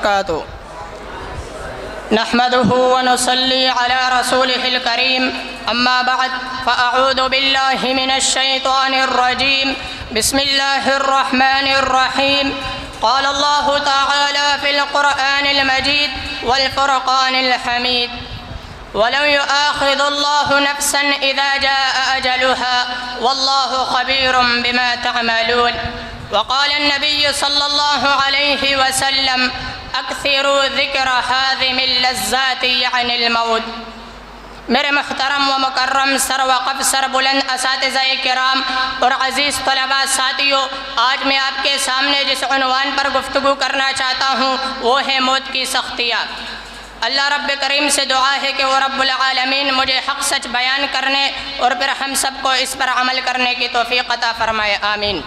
وبركاته نحمده ونصلي على رسوله الكريم أما بعد فأعوذ بالله من الشيطان الرجيم بسم الله الرحمن الرحيم قال الله تعالى في القرآن المجيد والفرقان الحميد ولو يؤاخذ الله نفسا إذا جاء أجلها والله خبير بما تعملون وقال النبي صلى الله عليه وسلم اکثروا ذکر حاذم اللذات یعنی الموت۔ میرے محترم و مکرم سر وقف سر بلند اساتذہ کرام اور عزیز طلباء ساتھیوں، آج میں آپ کے سامنے جس عنوان پر گفتگو کرنا چاہتا ہوں وہ ہے موت کی سختیاں۔ اللہ رب کریم سے دعا ہے کہ وہ رب العالمین مجھے حق سچ بیان کرنے اور پھر ہم سب کو اس پر عمل کرنے کی توفیق عطا فرمائے، آمین۔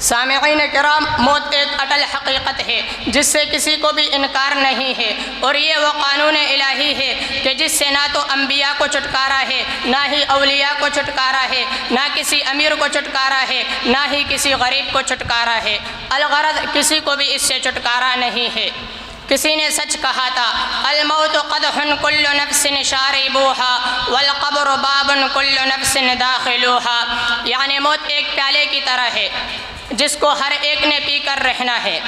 سامعین کرام، موت ایک اٹل حقیقت ہے جس سے کسی کو بھی انکار نہیں ہے، اور یہ وہ قانون الہی ہے کہ جس سے نہ تو انبیاء کو چھٹکارا ہے، نہ ہی اولیاء کو چھٹکارا ہے، نہ کسی امیر کو چھٹکارا ہے، نہ ہی کسی غریب کو چھٹکارا ہے۔ الغرض کسی کو بھی اس سے چھٹکارا نہیں ہے۔ کسی نے سچ کہا تھا، الموت قدح کل نفس شاربوها والقبر باب کل نفس داخلوها، یعنی موت ایک پیالے کی طرح ہے جس کو ہر ایک نے پی کر رہنا ہے،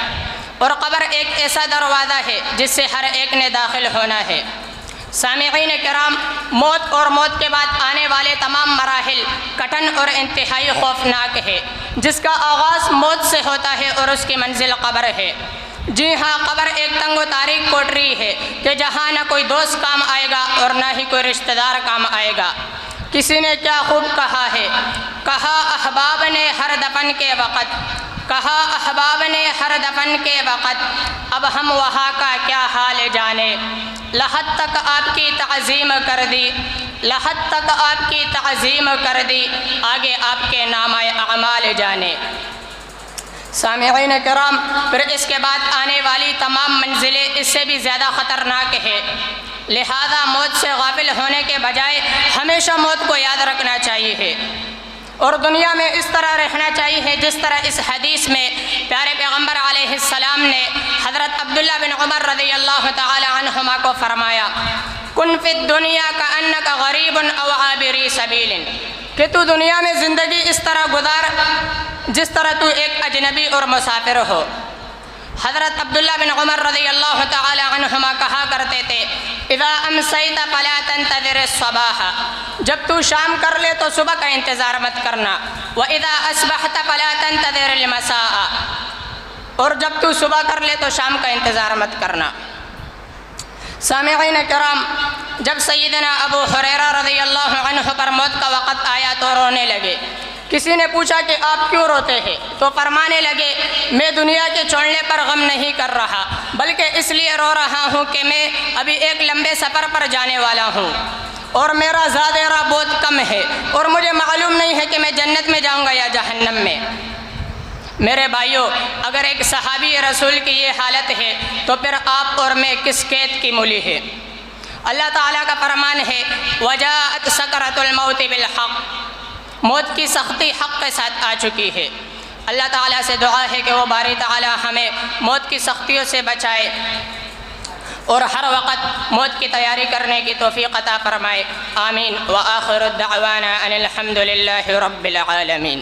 اور قبر ایک ایسا دروازہ ہے جس سے ہر ایک نے داخل ہونا ہے۔ سامعین کرام، موت اور موت کے بعد آنے والے تمام مراحل کٹھن اور انتہائی خوفناک ہے۔ جس کا آغاز موت سے ہوتا ہے اور اس کی منزل قبر ہے۔ جی ہاں، قبر ایک تنگ و تاریک کوٹری ہے کہ جہاں نہ کوئی دوست کام آئے گا اور نہ ہی کوئی رشتہ دار کام آئے گا۔ کسی نے کیا خوب کہا ہے، کہا احباب نے ہر دفن کے وقت، کہا احباب نے ہر دفن کے وقت، اب ہم وہاں کا کیا حال جانے۔ لحد تک آپ کی تعظیم کر دی، لحد تک آپ کی تعظیم کر دی، آگے آپ کے نامہ اعمال جانے۔ سامعین کرام، پھر اس کے بعد آنے والی تمام منزلیں اس سے بھی زیادہ خطرناک ہے، لہذا موت سے غافل ہونے کے بجائے ہمیشہ موت کو یاد رکھنا چاہیے اور دنیا میں اس طرح رہنا چاہیے جس طرح اس حدیث میں پیارے پیغمبر علیہ السلام نے حضرت عبداللہ بن عمر رضی اللہ تعالی عنہما کو فرمایا، کن فی الدنیا کأنک غریب او عابری سبیل، کہ تو دنیا میں زندگی اس طرح گزار جس طرح تو ایک اجنبی اور مسافر ہو۔ حضرت عبداللہ بن عمر رضی اللہ تعالی عنہما کہا کرتے تھے، اذا امسیت فلا تنتظر الصباح، جب تو شام کر لے تو صبح کا انتظار مت کرنا، واذا اصبحت فلا تنتظر المساء، اور جب تو صبح کر لے تو شام کا انتظار مت کرنا۔ سامعین کرام، جب سیدنا ابو ہریرہ رضی اللہ عنہ پر موت کا وقت آیا تو رونے لگے۔ کسی نے پوچھا کہ آپ کیوں روتے ہیں؟ تو فرمانے لگے، میں دنیا کے چھوڑنے پر غم نہیں کر رہا، بلکہ اس لیے رو رہا ہوں کہ میں ابھی ایک لمبے سفر پر جانے والا ہوں اور میرا زادیرہ بہت کم ہے، اور مجھے معلوم نہیں ہے کہ میں جنت میں جاؤں گا یا جہنم میں۔ میرے بھائیوں، اگر ایک صحابی رسول کی یہ حالت ہے تو پھر آپ اور میں کس قید کی مولی ہے؟ اللہ تعالیٰ کا فرمان ہے، وجاءت سکرۃ الموت بالحق، موت کی سختی حق کے ساتھ آ چکی ہے۔ اللہ تعالیٰ سے دعا ہے کہ وہ باری تعالیٰ ہمیں موت کی سختیوں سے بچائے اور ہر وقت موت کی تیاری کرنے کی توفیق عطا فرمائے، آمین۔ وآخر الدعوانا ان الحمد للہ رب العالمین۔